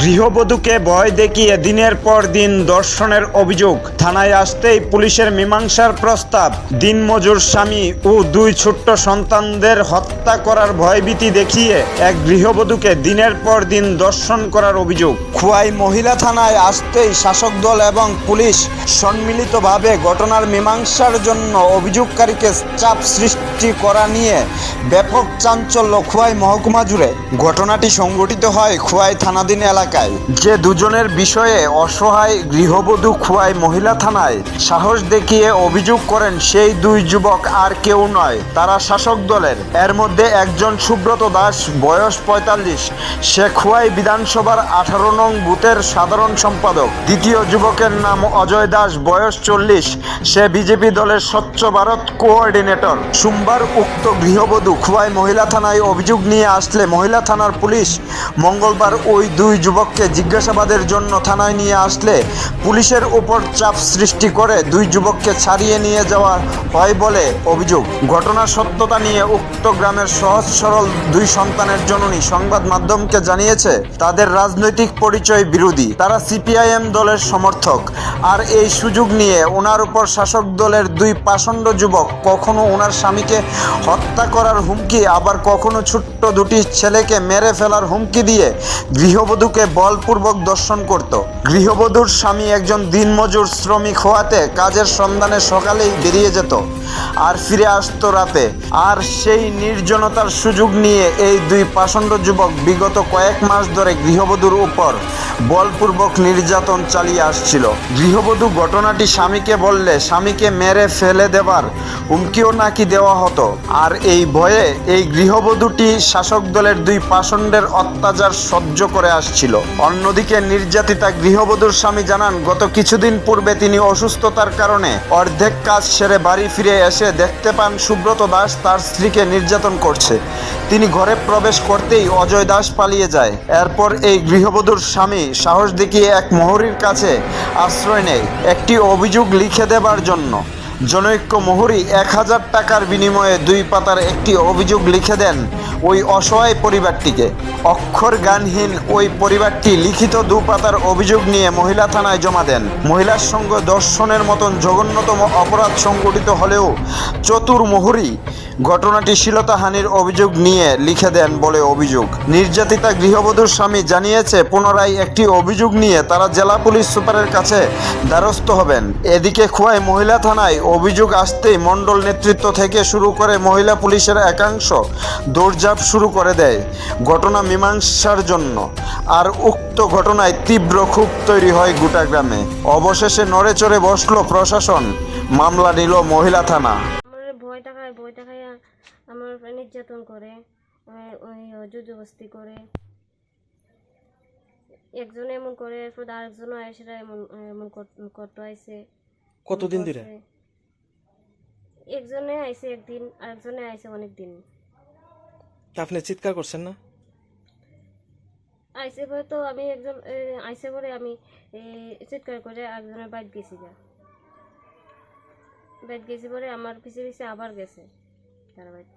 গৃহবধূকে ভয় দেখিয়ে দিনের পর দিন ধর্ষণের অভিযোগ। থানায় আসতেই পুলিশের মীমাংসার প্রস্তাব। দিনমজুর স্বামী ও দুই ছোট্ট সন্তানদের হত্যা করার ভয়ভীতি দেখিয়ে এক গৃহবধূকে দিনের পর দিন ধর্ষণ করার অভিযোগ। খোয়াই মহিলা থানায় আসতেই শাসক দল এবং পুলিশ সম্মিলিতভাবে ঘটনার মীমাংসার জন্য অভিযোগকারীকে চাপ সৃষ্টি করা নিয়ে ব্যাপক চাঞ্চল্য খোয়াই মহকুমা জুড়ে। ঘটনাটি সংঘটিত হয় খোয়াই থানাধীন এলাকায়। যে দুজনের বিষয়ে অসহায় গৃহবধূ খোয়াই মহিলা থানায় সাহস দেখিয়ে অভিযোগ করেন সেই দুই যুবক আর কেউ নয়, তারা শাসক দলের। এর মধ্যে একজন সুব্রত দাস, বয়স ৪৫, সে খোয়াই বিধানসভার ১৮ নং বুথের সাধারণ সম্পাদক। দ্বিতীয় যুবকের নাম অজয় দাস, বয়স ৪০, সে বিজেপি দলের স্বচ্ছ ভারত কোঅর্ডিনেটর। সোমবার উক্ত গৃহবধূ খোয়াই মহিলা থানায় অভিযোগ নিয়ে আসলে মহিলা থানার পুলিশ মঙ্গলবার ওই দুই যুবককে জিজ্ঞাসাবাদের জন্য থানায় নিয়ে আসলে পুলিশের উপর চাপ সৃষ্টি করে দুই যুবককে ছাড়িয়ে নিয়ে যাওয়া হয় বলে অভিযোগ। ঘটনার সত্যতা নিয়ে উক্ত গ্রামের সহজ সরল দুই সন্তানের জননী সংবাদ মাধ্যমকে জানিয়েছে তাদের রাজনৈতিক পরিচয় বিরোধী, তারা সিপিআইএম দলের সমর্থক। আর এই সুযোগ নিয়ে ওনার উপর শাসক দলের দুই পাষণ্ড যুবক কখনো ওনার স্বামীকে হত্যা করার হুমকি, আবার কখনো ছোট্ট দুটি ছেলেকে মেরে ফেলার হুমকি দিয়ে গৃহবধূকে বলপূর্বক ধর্ষণ করত। গৃহবধূর স্বামী একজন দিনমজুর শ্রমিক হওয়াতে কাজের সন্ধানে সকালেই বেরিয়ে যেত আর ফিরে আসতো রাতে। আর সেই নির্জনতার সুযোগ নিয়ে এই দুই পাষণ্ড যুবক বিগত কয়েক মাস ধরে গৃহবধূর উপর বলপূর্বক নির্যাতন চালিয়ে আসছিল। গৃহবধূ ঘটনাটি স্বামীকে বললে স্বামীকে মেরে ফেলে দেবার হুমকিও নাকি দেওয়া হতো। আর এই ভয়ে এই গৃহবধূটি শাসক দলের দুই পাষণ্ডের অত্যাচার সহ্য করে আসছিল। অন্যদিকে নির্যাতিতা গৃহবধূর স্বামী জানান, গত কিছুদিন পূর্বে তিনি অসুস্থতার কারণে অর্ধেক কাজ সেরে বাড়ি ফিরে এসে দেখতে পান সুব্রত দাস তার স্ত্রীকে নির্যাতন করছে। তিনি ঘরে প্রবেশ করতেই অজয় দাস পালিয়ে যায়। এরপর এই গৃহবধূর স্বামী সাহস দেখিয়ে এক মোহরির কাছে আশ্রয় নেয় একটি অভিযোগ লিখে দেবার জন্য। জনৈক্য মোহরি ১,০০০ টাকার বিনিময়ে ২ পাতার একটি অভিযোগ লিখে দেন ওই অসহায় পরিবারটিকে। অক্ষর গানহীন ওই পরিবারটি লিখিত ২ পাতার অভিযোগ নিয়ে মহিলা থানায় জমা দেন। মহিলার সঙ্গে ধর্ষণের মতন জঘন্যতম অপরাধ সংঘটিত হলেও চতুর মোহরি ঘটনাটি শ্লীলতাহানির অভিযোগ নিয়ে লিখে দেন বলে অভিযোগ। নির্যাতিতা গৃহবধূর স্বামী জানিয়েছে পুনরায় একটি অভিযোগ নিয়ে তারা জেলা পুলিশ সুপারের কাছে দ্বারস্থ হবেন। এদিকে খোয়াই মহিলা থানায় অভিযোগ আসতেই মণ্ডল নেতৃত্ব থেকে শুরু করে মহিলা পুলিশের একাংশ দৌড়ঝাঁপ শুরু করে দেয় ঘটনা মীমাংসার জন্য। আর উক্ত ঘটনায় তীব্র ক্ষোভ তৈরি হয় গোটা গ্রামে। অবশেষে নড়ে চড়ে বসল প্রশাসন, মামলা নিল মহিলা থানা। ভয় দেখায় আমার নির্যাতন করে, ওই জবরদস্তি করে। একজন এমন করে, আরেকজন সেটা এমন করতে আইছে। কতদিন ধরে? একজনে আইছে একদিন, আরেকজনে আইছে অনেকদিন। আপনি চিৎকার করছেন না? আইসে পরে তো আমি একজন আইসে পরে আমি চিৎকার করে একজনের বাইট গেছি পরে আমার পিছে পিছে আবার গেছে তারা বাইট।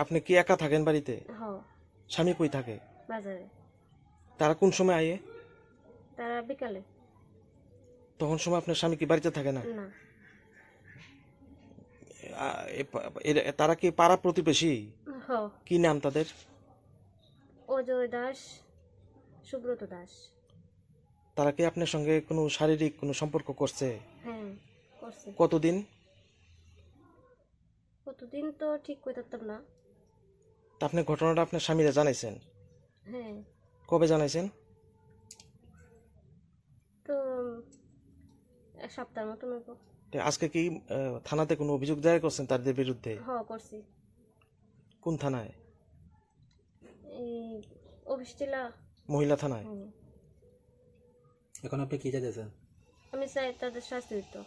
আপনি কি একা থাকেন বাড়িতে? হ্যাঁ। স্বামী কই থাকে? বাজারে। তারা কোন সময় আয়ে? তারা বিকালে। তখন সময় আপনার স্বামী কি বাড়িতে থাকে না? না। তারা কি পাড়া প্রতিবেশী? হ্যাঁ। কি নাম তাদের? অজয় দাস, সুব্রত দাস। তারা কি আপনার সঙ্গে কোনো শারীরিক কোনো সম্পর্ক করছে? হ্যাঁ, করছে। কতদিন তো ঠিক কই থাকতাম না। আপনি ঘটনাটা আপনার স্বামীরা জানাইছেন? হ্যাঁ। কবে জানাইছেন? তো এক সপ্তাহের মতো হইব। আজকে কি থানাতে কোনো অভিযোগ দায়ের করছেন তাদের বিরুদ্ধে? হ্যাঁ, করছি। কোন থানায়? এই অফিস জেলা মহিলা থানায়। এখন আপনি কি চাইতেছেন? আমি চাই তাদের শাস্তি দিতে।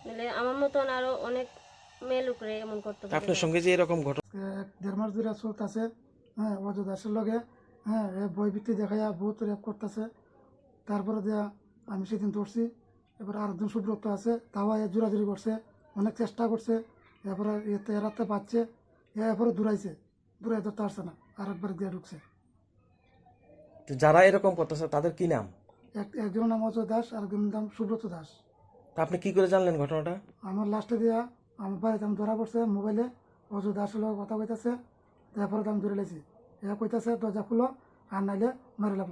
মানে আমার মতন আরো অনেক মেয়ে লোকরে এমন করতে পারে। আপনার সঙ্গে যে এরকম ঘটনা ১.৫ মাস ধরে চলতেছে, হ্যাঁ, অজয় দাসের লগে, হ্যাঁ, বইভিত্তি দেখাইয়া বহুত রেপ করতেছে। তারপরে দিয়া আমি সেদিন ধরছি। এবার আরেকজন সুব্রত আছে, তাও জোরাজুরি করছে, অনেক চেষ্টা করছে। এরপরে এরাতে পাচ্ছে, এরপরে দূরাইতে ধরতে পারছে না, আরেকবার দিয়ে ঢুকছে। তো যারা এরকম করতেছে তাদের কি নাম? একজনের নাম অজয় দাস আর একজনের নাম সুব্রত দাস। তা আপনি কি করে জানলেন ঘটনাটা? আমার লাস্টে দিয়া আমার বাড়িতে আমি ধরা পড়ছে মোবাইলে অজয় দাসের লগে কথা কইতাছে, তারপরে তো আমি ধরে লেছি। এ কইতাছে দরজা খুলো আর নাইলে মারিলাম।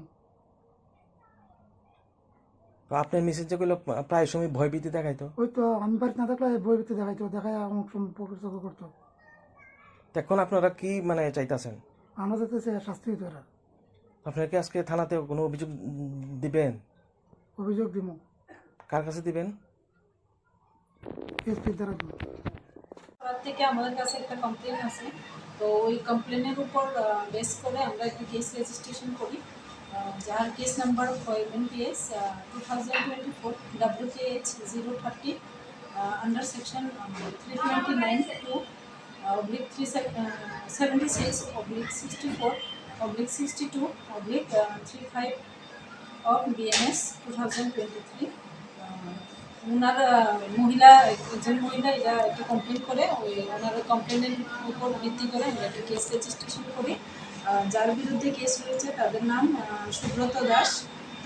তো আপনার মিসেস যে কইলো প্রায় সময় ভয়ভীতি দেখাইতো, ওই তো আমি বাড়িতে না থাকলে বই ভিত্তি দেখাইতো, দেখায় অমুক সময় পকড় করতো। তো এখন আপনারা কি মানে চাইতাছেন? আমরা যেতেছে শাস্তি হইতো এরা। আপনারা কি আজকে থানাতে কোনো অভিযোগ দিবেন? অভিযোগ দিব, কার কাছে দিবেন? এসপির দ্বারা দিব। রাত থেকে আমাদের কাছে একটা কমপ্লেন আছে, তো ওই কমপ্লেনের উপর বেস করে আমরা একটা কেস রেজিস্ট্রেশন করি, যার case number MPS 2024 WKH 030 under section 329/376/64/62/35 of BNS 2023। ওনার একজন মহিলা এটা একটা কমপ্লেন করে, ওনার কমপ্লেনের উপর ভিত্তি করে আমরা একটা কেস রেজিস্ট্রেশন করি। যার বিরুদ্ধে কেস রয়েছে তাদের নাম সুব্রত দাস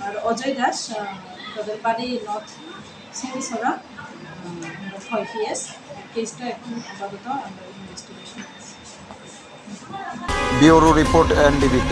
আর অজয় দাস, তাদের বাড়ি নর্থ সিংসরা, 5 PS। কেসটা এখন আপাতত আমরা ইনভেস্টিগেশন। Bureau report NDBT।